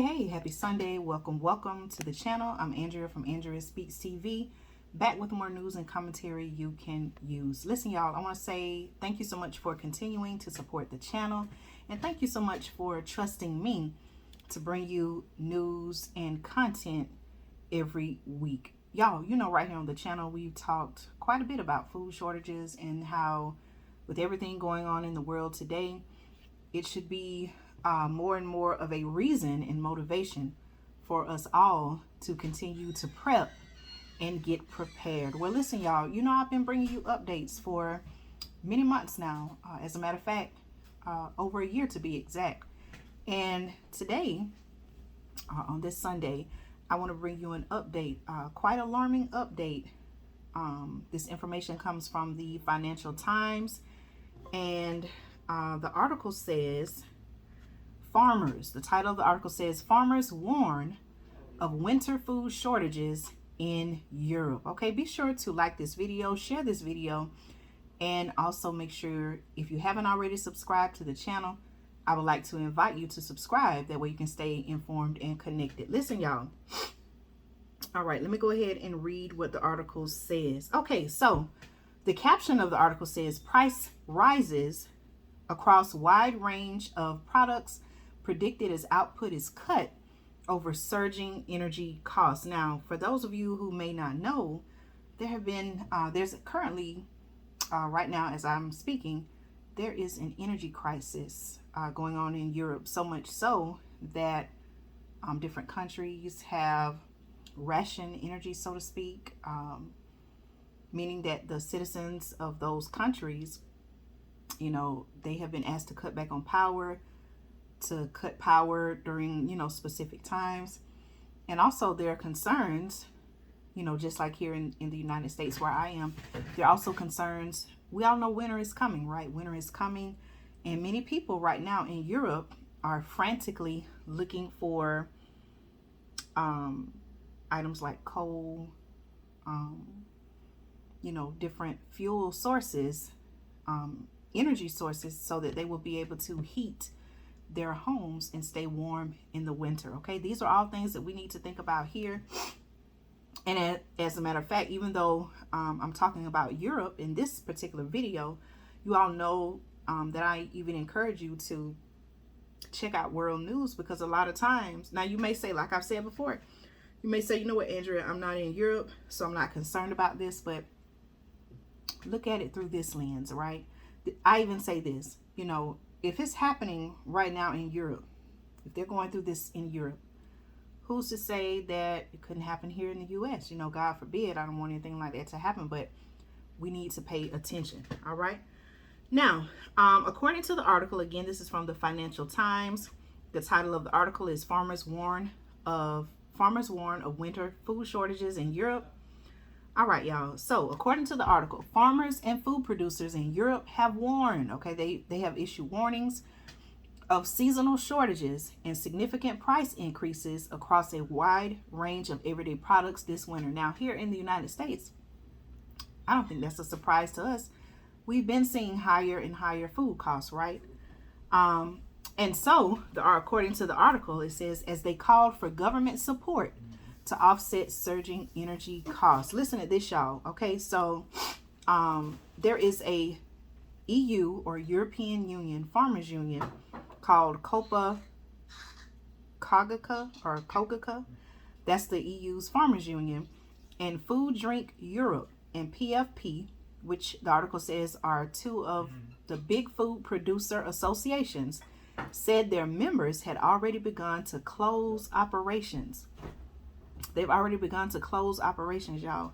Hey, happy Sunday. Welcome to the channel. I'm Andrea from Andrea Speaks TV, back with more news and commentary you can use. Listen, y'all, I want to say thank you so much for continuing to support the channel, and thank you so much for trusting me to bring you news and content every week. Y'all, you know, right here on the channel, we've talked quite a bit about food shortages and how with everything going on in the world today, it should be more and more of a reason and motivation for us all to continue to prep and get prepared. Well, listen, y'all, you know, I've been bringing you updates for many months now. As a matter of fact, over a year to be exact. And today, on this Sunday, I want to bring you an update, quite alarming update. This information comes from the Financial Times, and the article says, the title of the article says, Farmers Warn of Winter Food Shortages in Europe. Okay, be sure to like this video, share this video, and also make sure, if you haven't already subscribed to the channel, I would like to invite you to subscribe. That way you can stay informed and connected. Listen, y'all. All right, let me go ahead and read what the article says. Okay, so the caption of the article says, price rises across wide range of products predicted as output is cut over surging energy costs. Now, for those of you who may not know, there's currently, right now as I'm speaking, there is an energy crisis going on in Europe, so much so that different countries have ration energy, so to speak, meaning that the citizens of those countries, you know, they have been asked to cut back on power, to cut power during, you know, specific times. And also there are concerns, you know, just like here in the United States where I am, there are also concerns. We all know winter is coming, right? Winter is coming. And many people right now in Europe are frantically looking for items like coal, you know, different fuel sources, energy sources, so that they will be able to heat their homes and stay warm in the winter. Okay, these are all things that we need to think about here. And as a matter of fact, even though I'm talking about Europe in this particular video, you all know that I even encourage you to check out world news, because a lot of times, now you may say, like I've said before, you may say, you know what, Andrea, I'm not in Europe, so I'm not concerned about this, but look at it through this lens, right? I even say this, you know, if it's happening right now in Europe, if they're going through this in Europe, who's to say that it couldn't happen here in the U.S.? You know, God forbid, I don't want anything like that to happen, but we need to pay attention, all right? Now, according to the article, again, this is from the Financial Times. The title of the article is Farmers Warn of Winter Food Shortages in Europe. All right, y'all. So according to the article, farmers and food producers in Europe have warned, okay, they have issued warnings of seasonal shortages and significant price increases across a wide range of everyday products this winter. Now, here in the United States, I don't think that's a surprise to us. We've been seeing higher and higher food costs, right? And so, according to the article, it says, as they called for government support to offset surging energy costs. Listen to this, y'all. Okay, so there is a EU or European Union Farmers Union called Copa Cogeca. That's the EU's Farmers Union, and Food Drink Europe and PFP, which the article says are two of the big food producer associations, said their members had already begun to close operations. They've already begun to close operations, y'all,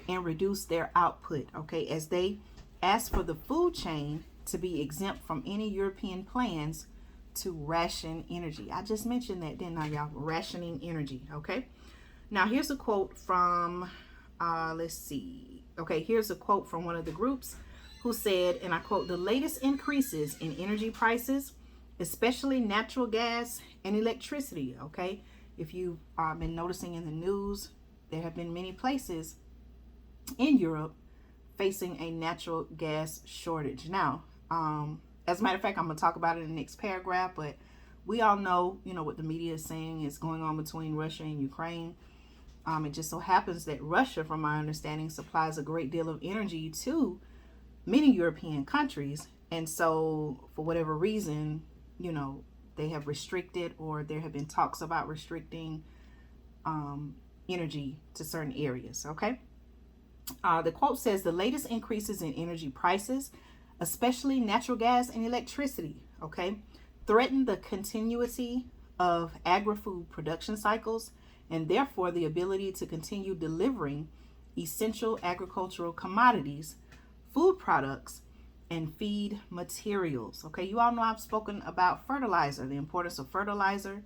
and reduce their output, okay, as they ask for the food chain to be exempt from any European plans to ration energy. I just mentioned that, didn't I, y'all? Rationing energy, okay? Now, here's a quote from, let's see. Okay, here's a quote from one of the groups who said, and I quote, the latest increases in energy prices, especially natural gas and electricity, okay? If you've been noticing in the news, there have been many places in Europe facing a natural gas shortage. Now, as a matter of fact, I'm going to talk about it in the next paragraph, but we all know, what the media is saying is going on between Russia and Ukraine. It just so happens that Russia, from my understanding, supplies a great deal of energy to many European countries. And so for whatever reason, they have restricted, or there have been talks about restricting energy to certain areas. Okay. The quote says the latest increases in energy prices, especially natural gas and electricity, okay, threaten the continuity of agri-food production cycles and therefore the ability to continue delivering essential agricultural commodities, food products, and feed materials. Okay, you all know I've spoken about fertilizer, the importance of fertilizer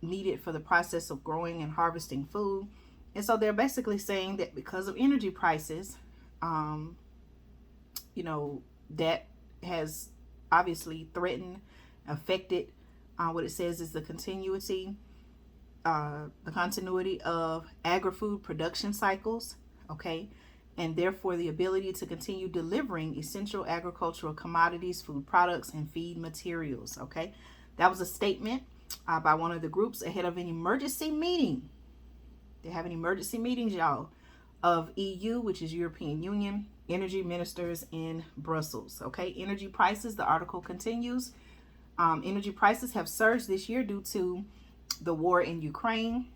needed for the process of growing and harvesting food. And so they're basically saying that because of energy prices, that has obviously threatened, affected what it says is the continuity of agri-food production cycles, okay, and therefore the ability to continue delivering essential agricultural commodities, food products, and feed materials, okay. That was a statement by one of the groups ahead of an emergency meeting. They're having emergency meetings, y'all, of EU, which is European Union, energy ministers in Brussels. Okay, energy prices, the article continues. Energy prices have surged this year due to the war in Ukraine,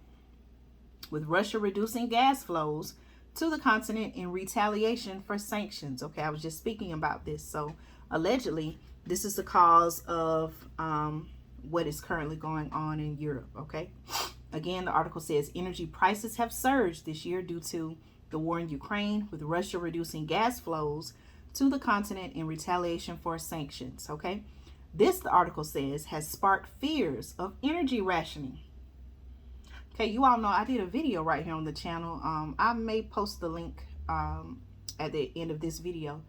with Russia reducing gas flows to the continent in retaliation for sanctions. Okay, I was just speaking about this. So allegedly, this is the cause of what is currently going on in Europe. Okay. Again, the article says energy prices have surged this year due to the war in Ukraine, with Russia reducing gas flows to the continent in retaliation for sanctions. Okay. This, the article says, has sparked fears of energy rationing. Okay, you all know I did a video right here on the channel. I may post the link at the end of this video,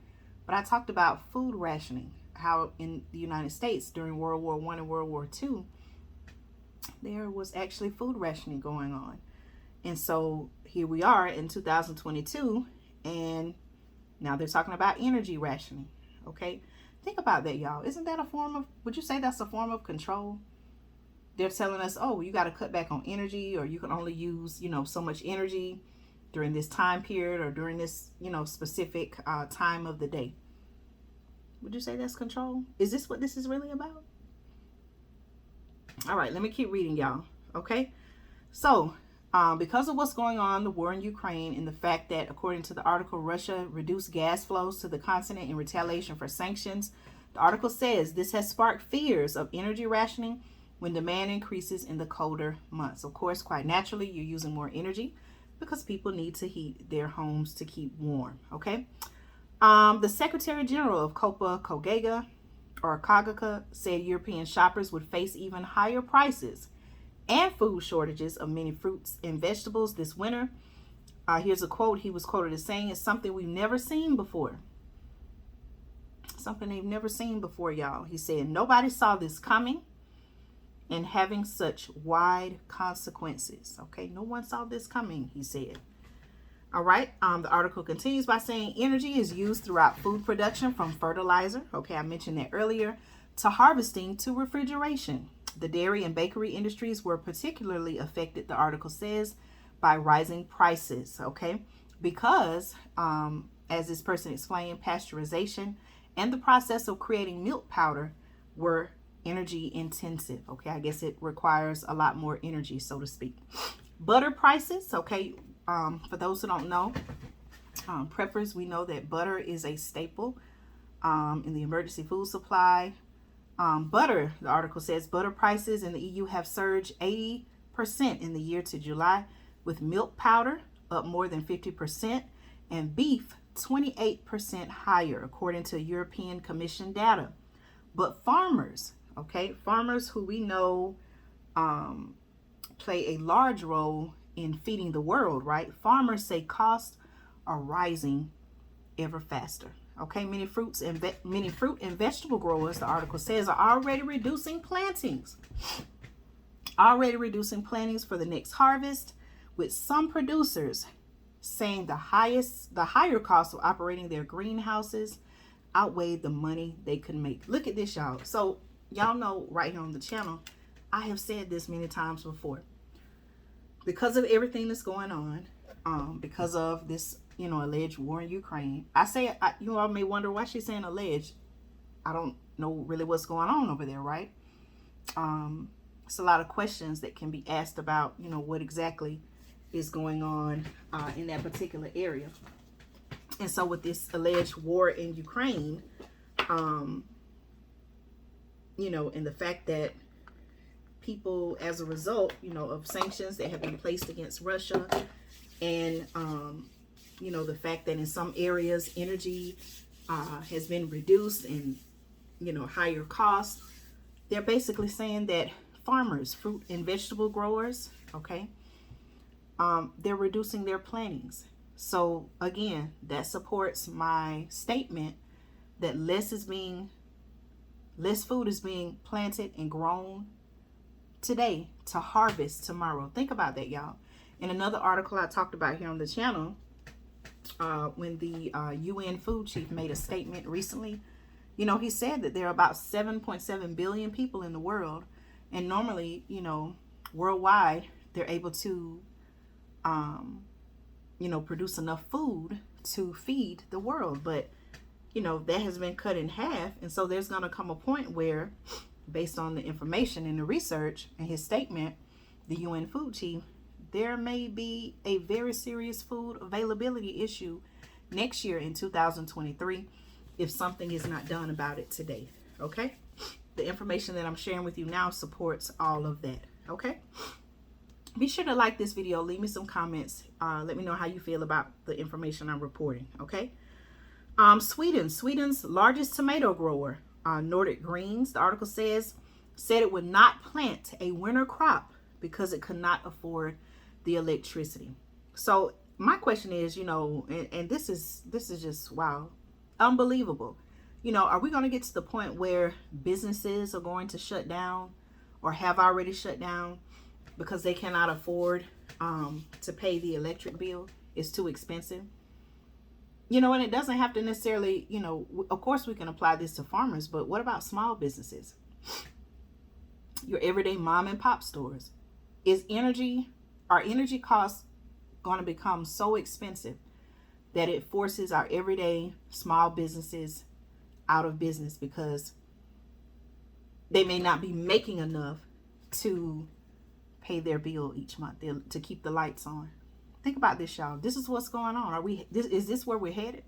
but I talked about food rationing, how in the United States during World War I and World War II, there was actually food rationing going on. And so here we are in 2022, and now they're talking about energy rationing. Okay, think about that, y'all. Isn't that a form of, would you say that's a form of control? They're telling us, oh, you got to cut back on energy, or you can only use, so much energy during this time period, or during this, specific time of the day. Would you say that's control? Is this what this is really about? All right, let me keep reading, y'all. Okay, so because of what's going on, the war in Ukraine, and the fact that, according to the article, Russia reduced gas flows to the continent in retaliation for sanctions, the article says this has sparked fears of energy rationing when demand increases in the colder months. Of course, quite naturally, you're using more energy because people need to heat their homes to keep warm. Okay, the Secretary General of Copa-Cogeca said European shoppers would face even higher prices and food shortages of many fruits and vegetables this winter. Here's a quote. He was quoted as saying, "It's something we've never seen before." Something they've never seen before, y'all. He said, "Nobody saw this coming and having such wide consequences." Okay, no one saw this coming, he said. All right, the article continues by saying energy is used throughout food production, from fertilizer, okay, I mentioned that earlier, to harvesting to refrigeration. The dairy and bakery industries were particularly affected, the article says, by rising prices, okay, because, as this person explained, pasteurization and the process of creating milk powder were energy intensive. Okay, I guess it requires a lot more energy, so to speak. Butter prices, okay, for those who don't know, preppers, we know that butter is a staple in the emergency food supply. Butter, the article says, butter prices in the EU have surged 80% in the year to July, with milk powder up more than 50% and beef 28% higher, according to European Commission data. But farmers, okay, farmers who we know play a large role in feeding the world, right? Farmers say costs are rising ever faster. Okay, many fruit and vegetable growers, the article says, are already reducing plantings. For the next harvest, with some producers saying the higher cost of operating their greenhouses outweighed the money they could make. Look at this, y'all. So y'all know right here on the channel, I have said this many times before. Because of everything that's going on, because of this, alleged war in Ukraine, you all may wonder why she's saying alleged. I don't know really what's going on over there, right? It's a lot of questions that can be asked about, what exactly is going on in that particular area. And so with this alleged war in Ukraine, and the fact that people, as a result, of sanctions that have been placed against Russia, and, the fact that in some areas energy has been reduced and, higher costs, they're basically saying that farmers, fruit and vegetable growers, okay, they're reducing their plantings. So again, that supports my statement that less food is being planted and grown today to harvest tomorrow. Think about that, y'all. In another article I talked about here on the channel, when the UN food chief made a statement recently, he said that there are about 7.7 billion people in the world, and normally, worldwide, they're able to, produce enough food to feed the world. But, that has been cut in half. And so there's going to come a point where, based on the information and the research and his statement, the UN food chief, there may be a very serious food availability issue next year in 2023 if something is not done about it today. Okay? The information that I'm sharing with you now supports all of that. Okay? Be sure to like this video. Leave me some comments. Let me know how you feel about the information I'm reporting. Okay? Sweden's largest tomato grower, Nordic Greens, the article said it would not plant a winter crop because it could not afford the electricity. So my question is, and this is just, wow, unbelievable. Are we going to get to the point where businesses are going to shut down or have already shut down because they cannot afford to pay the electric bill? It's too expensive. And it doesn't have to necessarily, of course we can apply this to farmers, but what about small businesses? Your everyday mom and pop stores. Are energy costs going to become so expensive that it forces our everyday small businesses out of business because they may not be making enough to pay their bill each month, to keep the lights on? Think about this, y'all. This is what's going on. Is this where we're headed?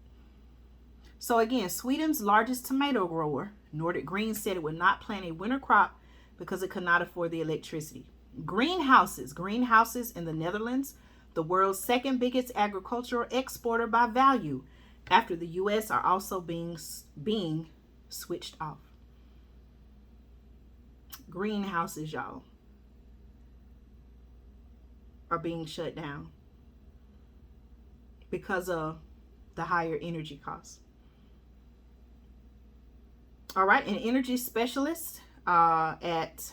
So again, Sweden's largest tomato grower, Nordic Greens, said it would not plant a winter crop because it could not afford the electricity. Greenhouses in the Netherlands, the world's second biggest agricultural exporter by value, after the U.S., are also being switched off. Greenhouses, y'all, are being shut down because of the higher energy costs. All right, an energy specialist at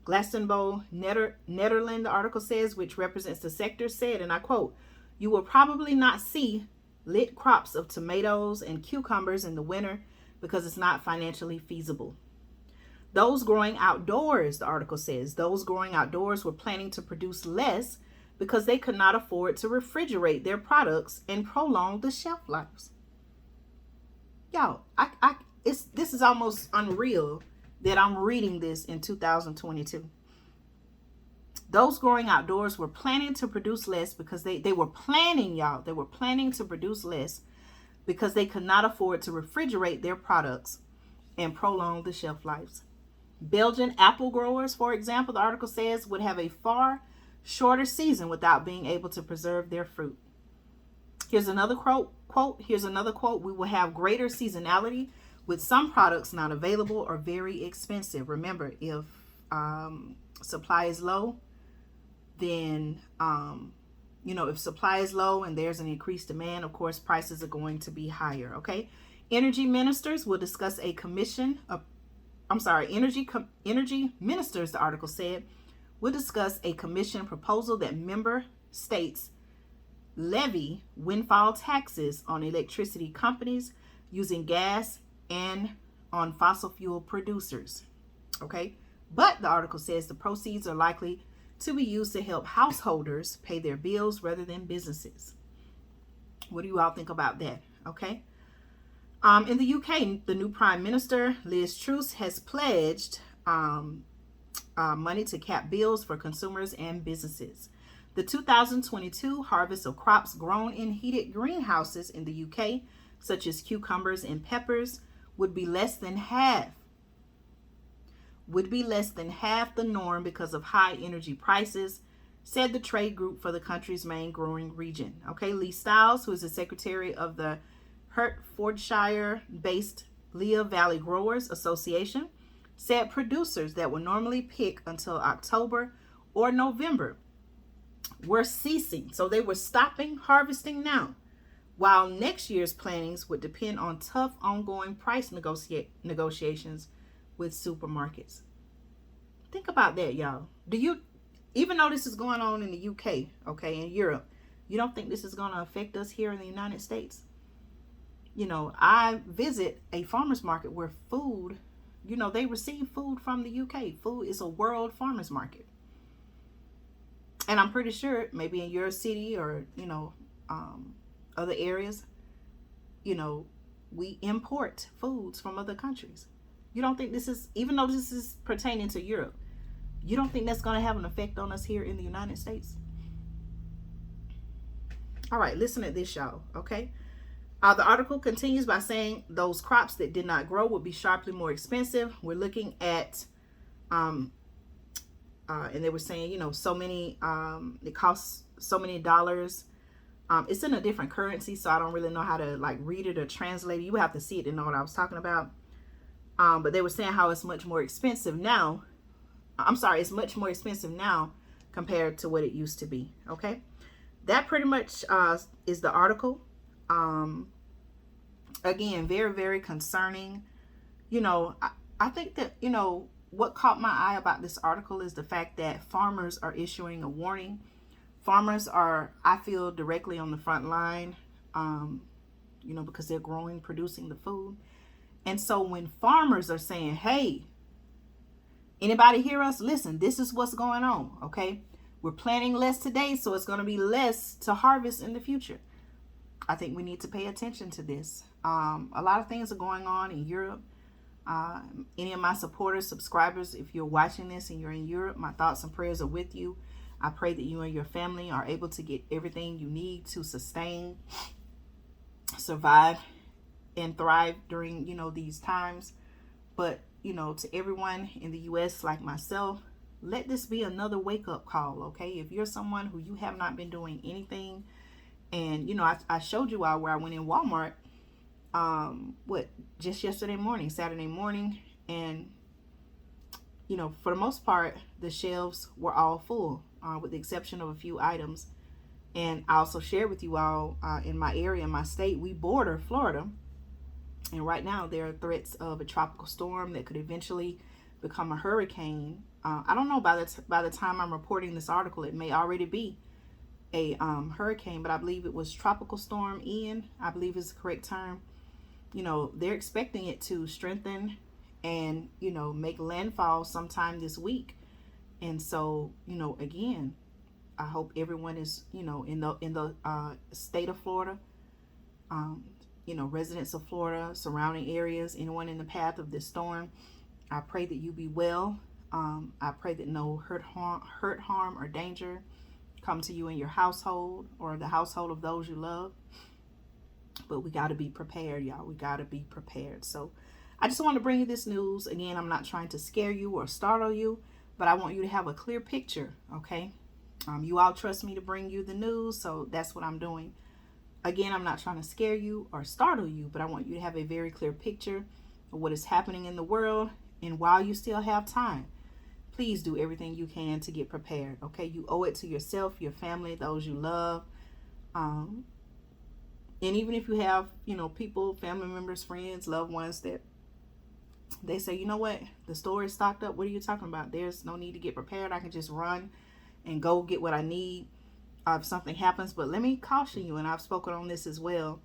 Glastonbury, Netherlands, the article says, which represents the sector, said, and I quote, "You will probably not see lit crops of tomatoes and cucumbers in the winter because it's not financially feasible." Those growing outdoors, the article says, those growing outdoors were planning to produce less because they could not afford to refrigerate their products and prolong the shelf lives. Y'all, this is almost unreal that I'm reading this in 2022. Those growing outdoors were planning to produce less because they were planning, y'all, they were planning to produce less because they could not afford to refrigerate their products and prolong the shelf lives. Belgian apple growers, for example, the article says, would have a far shorter season without being able to preserve their fruit. Here's another quote. "We will have greater seasonality with some products not available or very expensive." Remember, if supply is low, then, if supply is low and there's an increased demand, of course, prices are going to be higher, okay? Energy ministers will discuss a commission of, energy ministers, the article said, will discuss a commission proposal that member states levy windfall taxes on electricity companies using gas and on fossil fuel producers. Okay, but the article says the proceeds are likely to be used to help householders pay their bills rather than businesses. What do you all think about that? Okay. In the UK, the new Prime Minister, Liz Truss, has pledged money to cap bills for consumers and businesses. The 2022 harvest of crops grown in heated greenhouses in the UK, such as cucumbers and peppers, would be less than half the norm because of high energy prices, said the trade group for the country's main growing region. Okay, Lee Stiles, who is the secretary of the Hertfordshire-based Lea Valley Growers Association, said producers that would normally pick until October or November were ceasing. So they were stopping harvesting now, while next year's plantings would depend on tough ongoing price negotiations with supermarkets. Think about that, y'all. Do you, even though this is going on in the UK, okay, in Europe, you don't think this is going to affect us here in the United States? You know, I visit a farmer's market where food, you know, they receive food from the UK. Food is a world farmer's market. And I'm pretty sure maybe in your city or, you know, other areas, you know, we import foods from other countries. You don't think this is, even though this is pertaining to Europe, you don't think that's going to have an effect on us here in the United States? All right, listen to this, y'all, okay? The article continues by saying those crops that did not grow would be sharply more expensive. We're looking at, and they were saying, you know, so many, it costs so many dollars. It's in a different currency, so I don't really know how to like read it or translate it. You have to see it to know what I was talking about. But they were saying how it's much more expensive now. It's much more expensive now compared to what it used to be. Okay, that pretty much is the article. Again, very, very concerning. You know, I think that, you know, what caught my eye about this article is the fact that farmers are issuing a warning. Farmers are, I feel, directly on the front line, you know, because they're growing, producing the food. And so when farmers are saying, hey, anybody hear us? Listen, this is what's going on, okay? We're planting less today, so it's going to be less to harvest in the future. I think we need to pay attention to this. A lot of things are going on in Europe. Any of my supporters, subscribers, if you're watching this and you're in Europe, my thoughts and prayers are with you. I pray that you and your family are able to get everything you need to sustain, survive, and thrive during, you know, these times. But, you know, to everyone in the U.S. like myself, let this be another wake-up call, okay? If you're someone who you have not been doing anything, and, you know, I showed you all where I went in Walmart, just yesterday morning, Saturday morning, and, you know, for the most part, the shelves were all full, with the exception of a few items. And I also shared with you all, in my area, in my state, we border Florida. And right now there are threats of a tropical storm that could eventually become a hurricane. I don't know, by the time I'm reporting this article, it may already be a hurricane, but I believe it was Tropical Storm Ian, I believe is the correct term. You know, they're expecting it to strengthen and, you know, make landfall sometime this week. And so, you know, again, I hope everyone is, you know, in the state of Florida, you know, residents of Florida, surrounding areas, anyone in the path of this storm, I pray that you be well. I pray that no hurt, harm, or danger come to you in your household or the household of those you love. But we got to be prepared, y'all. We got to be prepared. So I just want to bring you this news. Again, I'm not trying to scare you or startle you, but I want you to have a clear picture, okay? You all trust me to bring you the news, so that's what I'm doing. Again, I'm not trying to scare you or startle you, but I want you to have a very clear picture of what is happening in the world. And while you still have time, please do everything you can to get prepared, okay? You owe it to yourself, your family, those you love. And even if you have, you know, people, family members, friends, loved ones that they say, you know what, the store is stocked up. What are you talking about? There's no need to get prepared. I can just run and go get what I need if something happens. But let me caution you, and I've spoken on this as well.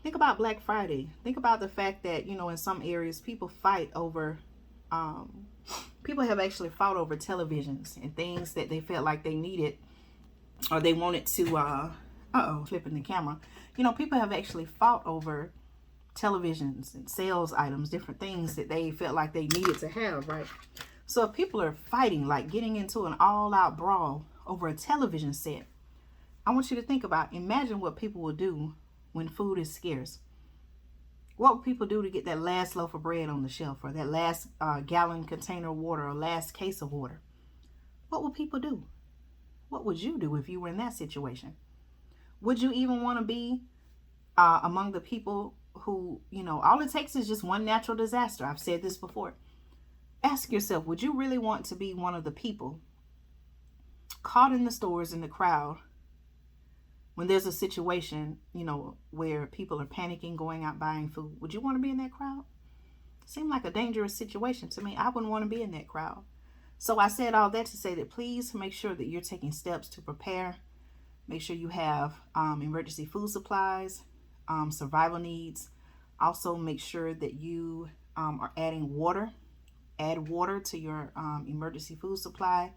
Think about Black Friday. Think about the fact that, in some areas, people fight over, people have actually fought over televisions and things that they felt like they needed or they wanted to, flipping the camera. People have actually fought over televisions and sales items, different things that they felt like they needed to have, right? So if people are fighting, like getting into an all-out brawl over a television set, I want you to think about, imagine what people will do when food is scarce. What would people do to get that last loaf of bread on the shelf, or that last gallon container of water, or last case of water? What would people do? What would you do if you were in that situation? Would you even want to be among the people who, all it takes is just one natural disaster? I've said this before. Ask yourself, would you really want to be one of the people caught in the stores in the crowd when there's a situation, where people are panicking, going out buying food? Would you want to be in that crowd? Seemed like a dangerous situation to me. I wouldn't want to be in that crowd. So I said all that to say that please make sure that you're taking steps to prepare. Make sure you have emergency food supplies, survival needs. Also make sure that you are adding water. Add water to your emergency food supply.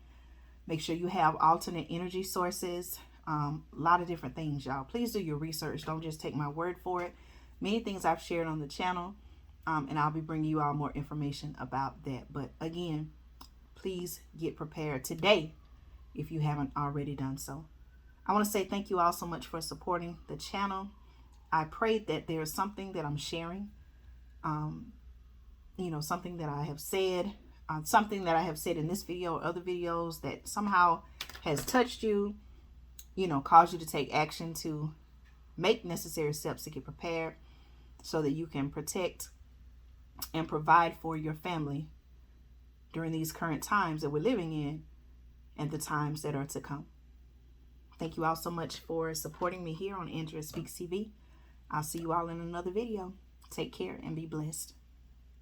Make sure you have alternate energy sources. A lot of different things, y'all. Please do your research. Don't just take my word for it. Many things I've shared on the channel, and I'll be bringing you all more information about that. But again, please get prepared today if you haven't already done so. I want to say thank you all so much for supporting the channel. I pray that there's something that I'm sharing, something that I have said, something that I have said in this video or other videos that somehow has touched you, cause you to take action to make necessary steps to get prepared so that you can protect and provide for your family during these current times that we're living in and the times that are to come. Thank you all so much for supporting me here on Andrea Speaks TV. I'll see you all in another video. Take care and be blessed.